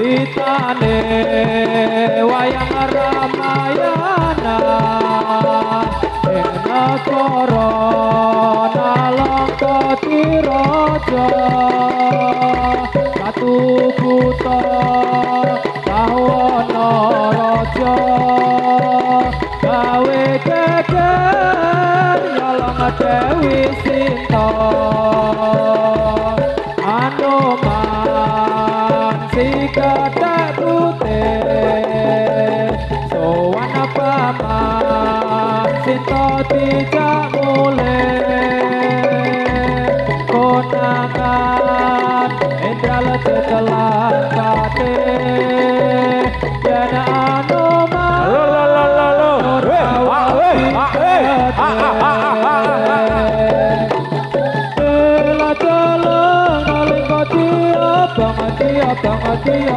Ditane wayang Ramayana ing negara Nalangkatiraja satu buta Rahwana raja gawe geger nyolong Dewi Sinta Anoman si Gathak putih sowan paman Sinta dijak mulih konangan Indra tetelan kate yen Anoman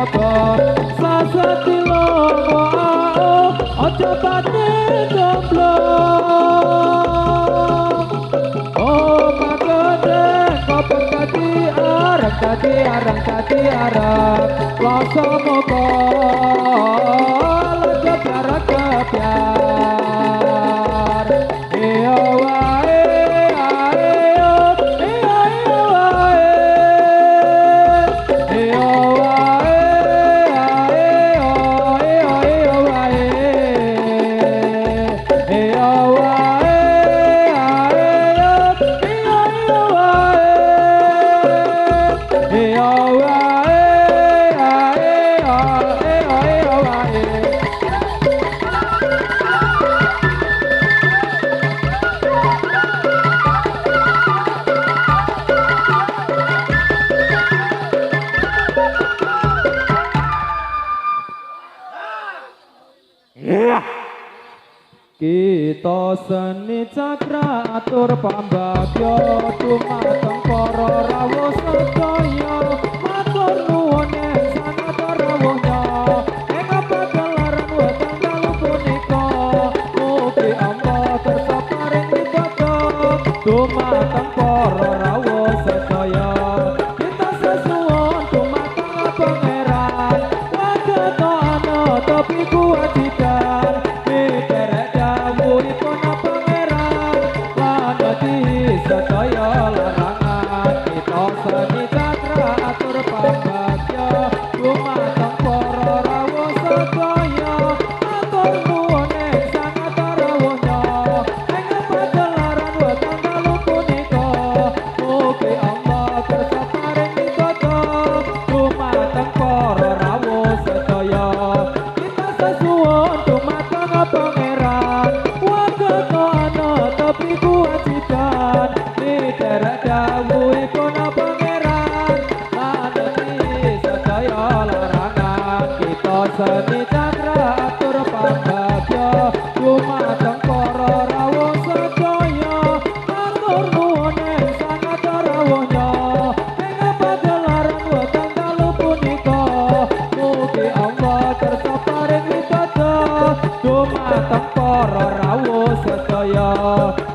abang sasati lomo aja pati jomblo oh magede kopet kati arang loso moko lajo jarak kebiar iyo wae kita seni cakra atur pambagya dumateng para rawuh sedaya matur nuwun ing sanget rawuhnya ing pagelaran weteng dalu punika mugi Allah kersa paring widodo dumateng para rawuh sedaya kita sesuwun dumateng pangeran wagatono tapi kewajiban sedaya larangan kita seni cakra atur pambagya dumateng para rawuh sedaya matur nuwun ing sanget rawuhnya ing pagelaran weteng dalu punika mugi Allah kersa paring widodo dumateng para rawuh sedaya kita sesuwun dumateng pangeran wagatono tapi kewajiban dawuhipun pangeran maneti sedaya larangan kita seni cakra atur pambagya dumateng para rawuh sedaya matur nuwun ing sanget rawuhnya ing pagelaran weteng dalu punika mugi Allah kersa paring widodo dumateng para rawuh sedaya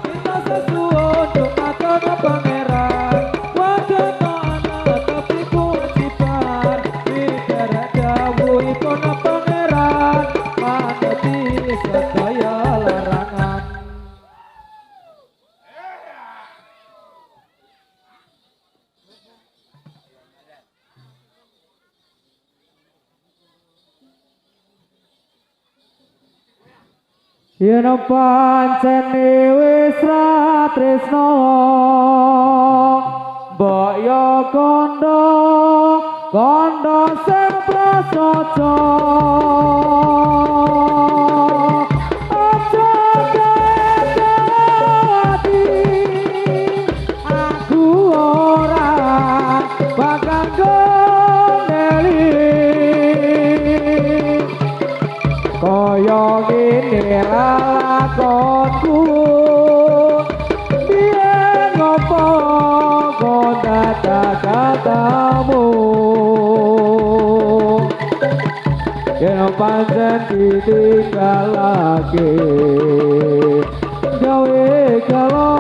kita sesuwun dumateng pangeran wagatono tapi kewajiban diterek dawuhipun pangeran maneti sedaya larangan. Yen pancen wis ra tresna mbok yo kandha sing prasaja aja kawati aku ora bakal gondeli kaya ngene lakonku biyen ngopo kok katamu yen pancen ditinggalake gawe karo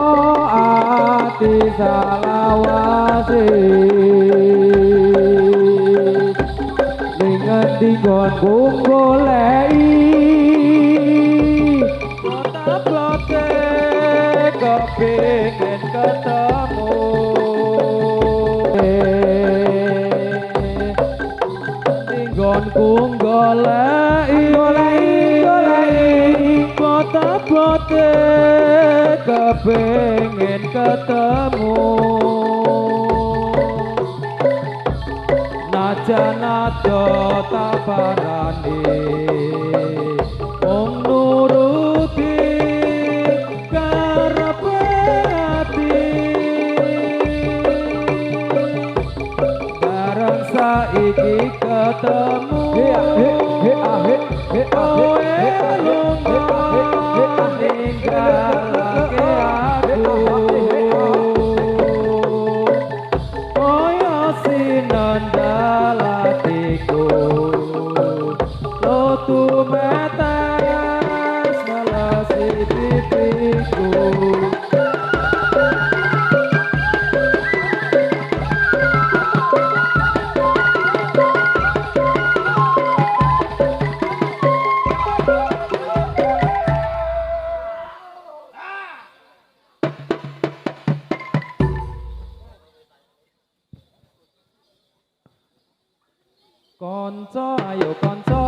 ati salawase ning nggonku goleki Kota-kote kepingin ketemu Nggonku goleki Kota-kote kepingin ketemu Najan ado tabarani wong nuruti karepe ati bareng saiki ketemu Konco ayo konco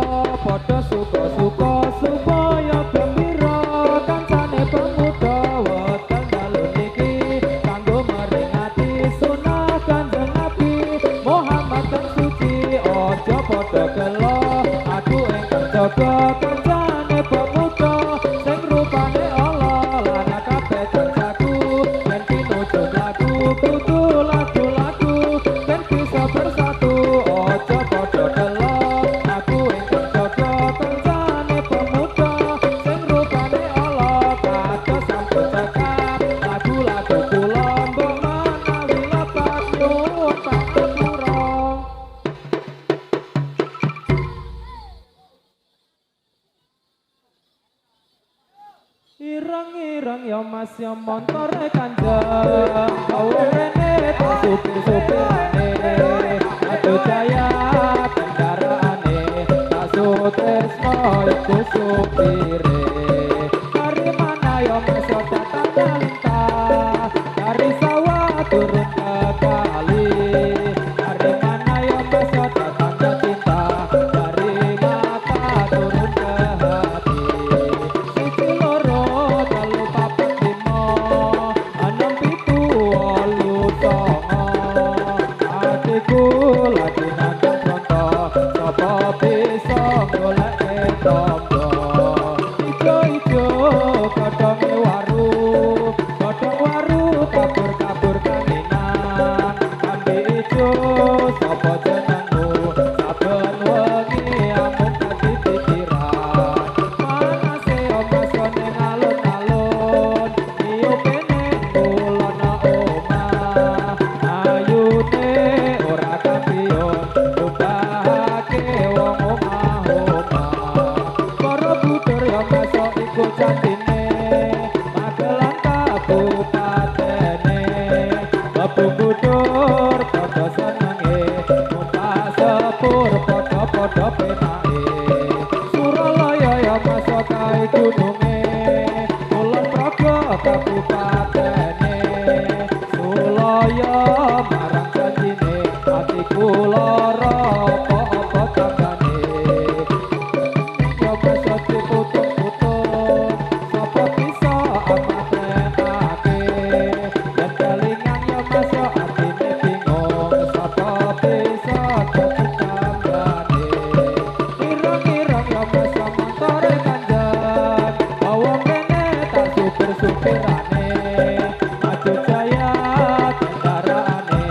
padha suka-suka supaya gembira kancane pemuda wekdal dalu niki kanggo meringati sunah Kanjeng Nabi Muhammad kang suci aja padha gelo aku ingkang jaga kancane pemuda sing rupane Allah lan kabeh janjaku yen pinuju lagu kudu lagu-lagu ben bisa bersatu aja padha gelo aku ingkang jaga kancane pemuda sing rupane Allah kados sampun cekap lagu-lagu kula mbok menawi lepas nyuwun pangapura ireng-ireng ya mas ya montore Kanjeng kawula rene tak supir-supirane aduh jaya kendaraane tak sutresno iku supire dari mana ya mas ya datang melintah dari sawah turun ke kali dari mana ya mas ya datang ke cinta dari mata turun ke hati siji loro telu papat limo enem pitu wolu songo atiku lagi nandang pronto sapa bisa golek tombo ijo-ijo godhonge waru kabur-kabur kangenan kambe ijo sapa jenengmu saben wengi amung dadi pikiran manase omaso ning alun-alun niupene kulana omah ayune ora kampiyon ubahake wong omah-omah para budur ya masuk iku jantine Magelang kabupatene Babu budur padha senenge numpak sepur padha-padha penake Suralaya ya masuk kae gununge Kulon Progo kabupatene Sulaya marang janjine atiku lara apa-apa tanggane ya masuk diputuk-putuk sapa bisa amatrenake dan kelingan ya masuk atine bingung sapa bisa ketanggane ireng-ireng ya masuk montore Kanjeng bawa kene tak supir-supirane maju jaya kendaraane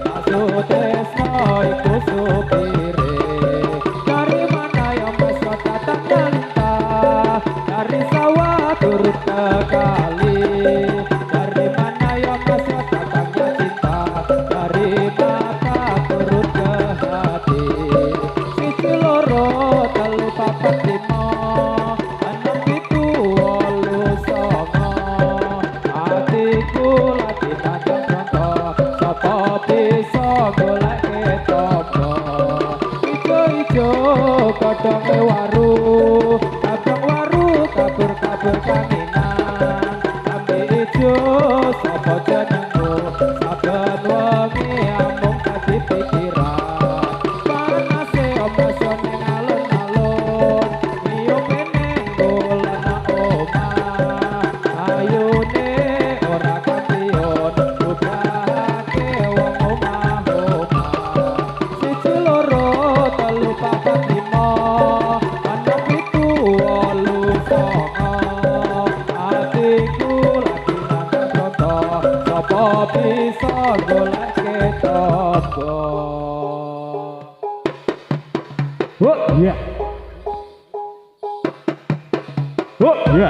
tak sutresno iku supire dari mana yang masuk datang melintah dari sawah turun ke kali dari mana yang masuk datangnya cinta dari mata turun ke hati siji loro telu papat limo enem pitu wolu songo atiku lagi nandang pronto sapa bisa golek tombo Oh iya. Oh iya.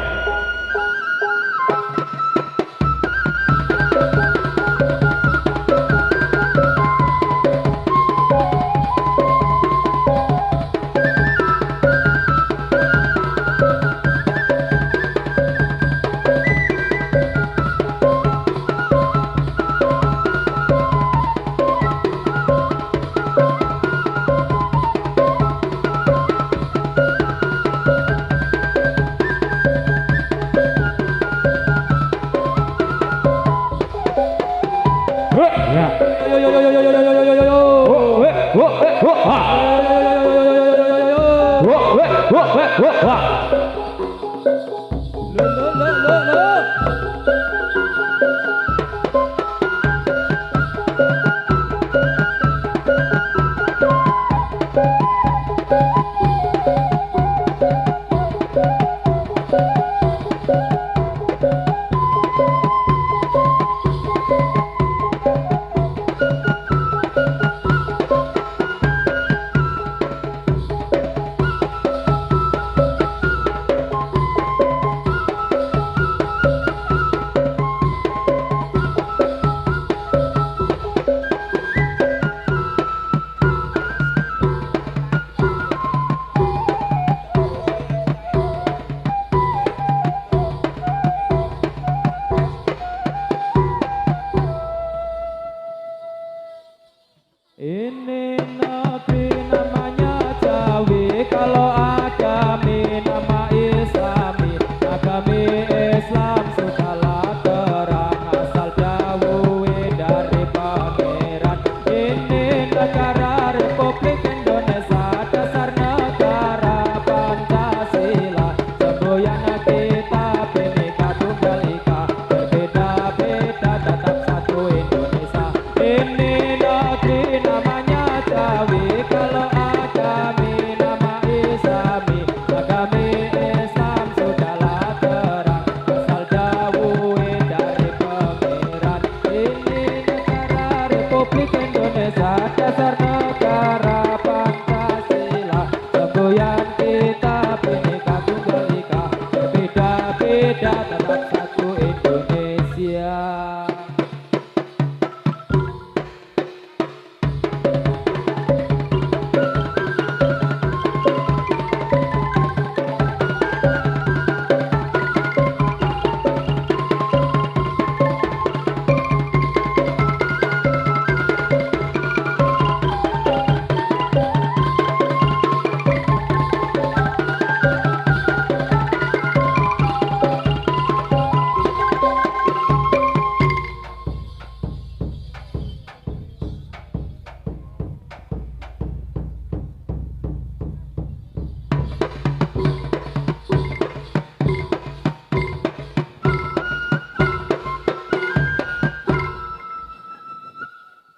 Ini negeri namanya Jawi, kalau agami nama Islami, agami Islam sudahlah terang, asal jauh dari pangeran. Ini negara Republik Indonesia, dasar negara Pancasila, semboyan kita Bhinneka Tunggal Ika, berbeda-beda tetap satu Indonesia. Ini negeri namanya Jawi, kalau agami nama Islami, agami Islam sudahlah terang, asal jauh dari pangeran. Ini negara Republik Indonesia, dasar negara Pancasila, semboyan kita Bhinneka Tunggal Ika, berbeda-beda tetap satu Indonesia.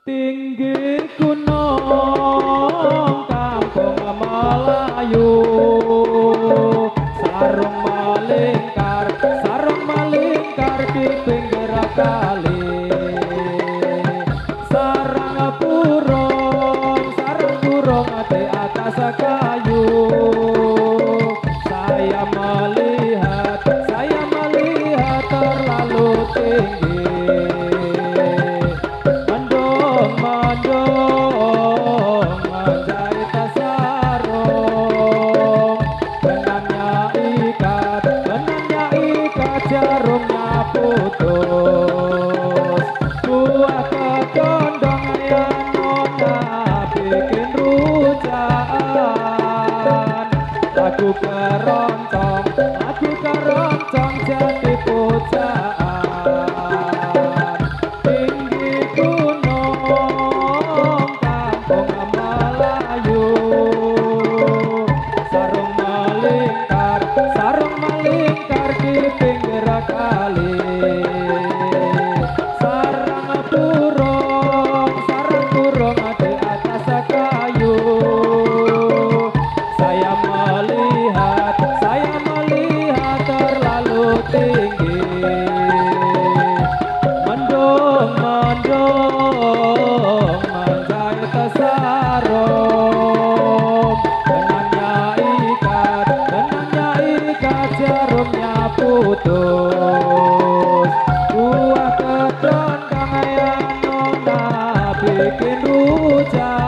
Tinggi gunung kampung Melayu, sarung melingkar di pinggir kali, sarang burung di atas kayu. Saya melihat terlalu tinggi, menjahit sarung, benangnya ikat, jarumnya putus. Buah kedondong yang nona bikin rujaan, lagu keroncong jadi pujaan. Tinggi gunung kampung Melayu, sarung melingkar di pinggir kali, sarang burung di atas kayu. Saya melihat terlalu tinggi, mendung menjahit sarum. Benangnya ikat jarumnya putus. Buah kedon kang ayam nona bikin rujaan.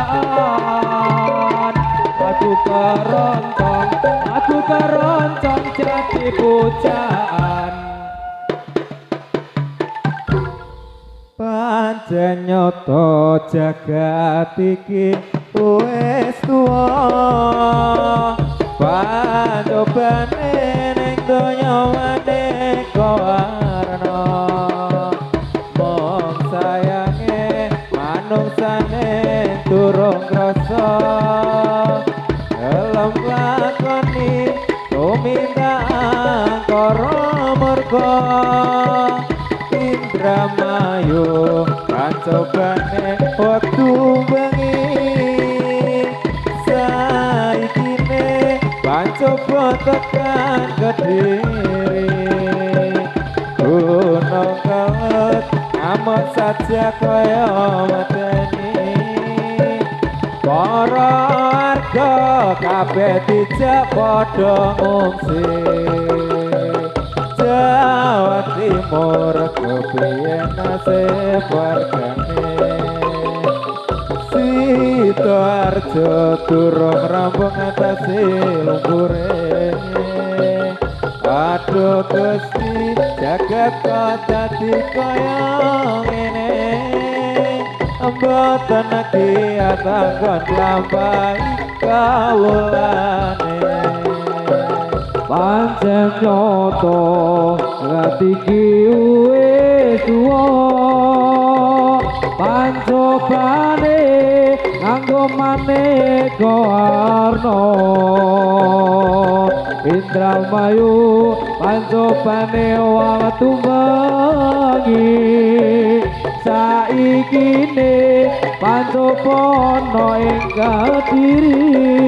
Aku keroncong jadi pujaan. Pancen nyoto jagat iki wis tuwa, pancobane ning donya maneka warna. Mong sayange manungsane durung krasa, gelem lakoni tumindak angkara murka. Indramayu pancobane wektu bengi, saikine pancoba tekan Kediri. Gunung Kelud ngamuk saja kaya medeni, para warga kabeh dijak padha ngungsi. Jawa Timur kepiye nasib wargane, Sidoarjo durung rampung ngatasi lumpure. Aduh Gusti jagat kok dadi kaya ngene, mboten diatanggon lampahi kawulane. Pancen nyoto ngatiki wis tuwa, pancobane nganggo maneka warna. Indramayu pancobane wektu bengi, saikine pancobana ing Kediri.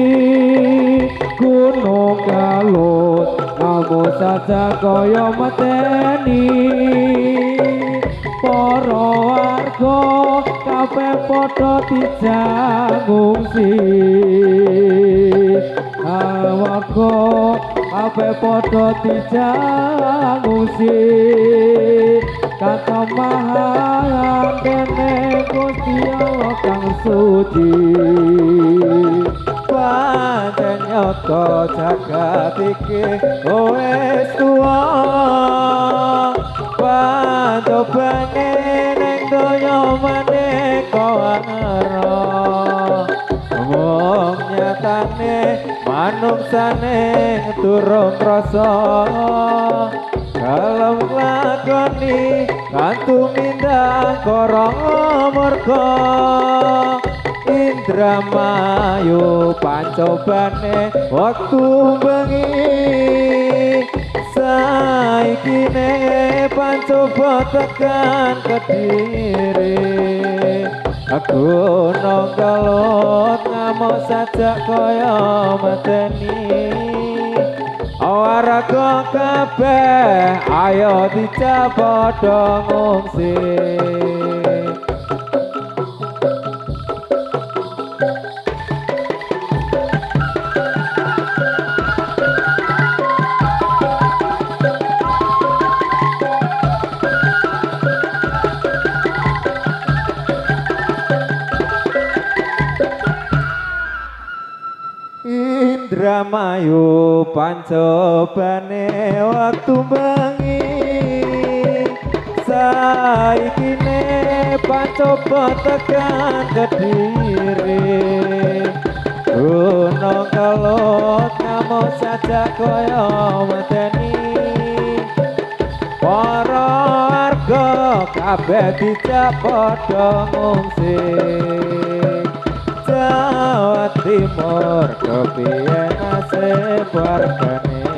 Gunung Kelud ngamuk saja kaya medeni, para warga kabeh padha dijak ngungsi. Warga kabeh padha dijak ngungsi, katemahan dene Gusti Allah kang suci. Pancen nyoto jagat iki wis tuwa, pancobane ning donya maneka warna. Wong nyatane manungsane durung krasa, gelem lakoni kantumindak kara murka. Indramayu pancobane wektu bengi, saikine pancoba tekan Kediri. Gunung Kelud ngamuk saja kaya medeni, warga kabeh ayo dijak padha ngungsi. Indramayu pancobane wektu bengi, saikine pancoba tekan Kediri. Gunung Kelud ngamuk saja kaya medeni, para warga kabeh dijak padha ngungsi. Jawa Timur kepiye nasib wargane,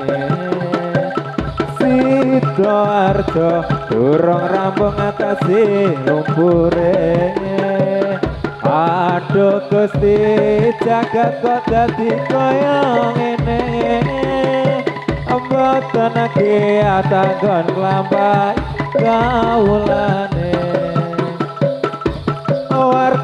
Sidoarjo durung rampung ngatasi lumpure. Aduh Gusti jagat kok dadi kaya ngene, mboten diatanggon lampahi kawulane.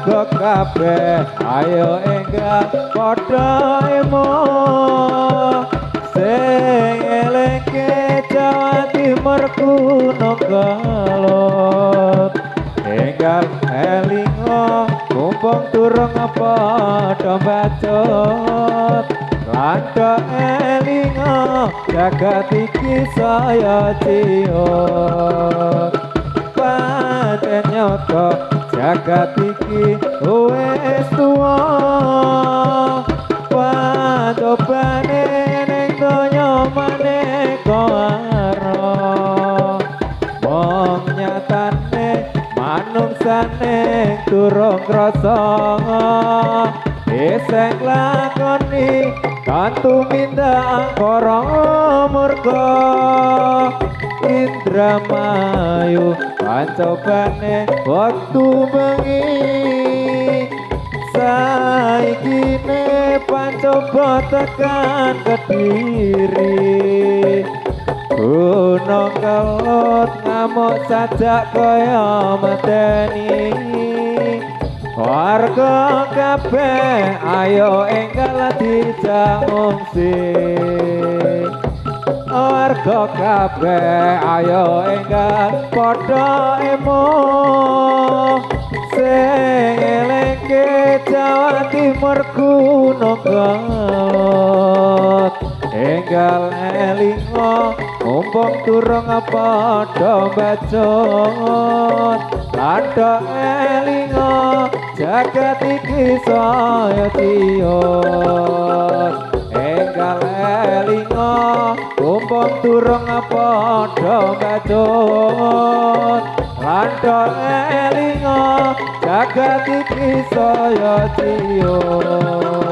warga kabeh ayo enggal padha emoh sing eleke Jawa Timur kuno kelot enggal elingo mumpung durung padha bacot landa elingo jagat iki saya ciut pancen nyoto jagat iki wis tuwa pacobane ning donya maneka aro wong nyatane manungsane durung krasa esek lakoni kantu minda angkara murka Indramayu pancobane waktu bengi saiki ne pancoba tekan Kediri gunung kelut ngamuk sajak kaya mateni warga kabeh ayo enggal dijangungsi warga kabeh ayo enggal padha emoh sing elengke Jawa Timur kuno kelot enggal elingo mumpung durung padha bacot landa elingo jagat iki saya ciut enggal elingo mumpung durung padha bacot landa elingo jagat iki saya ciut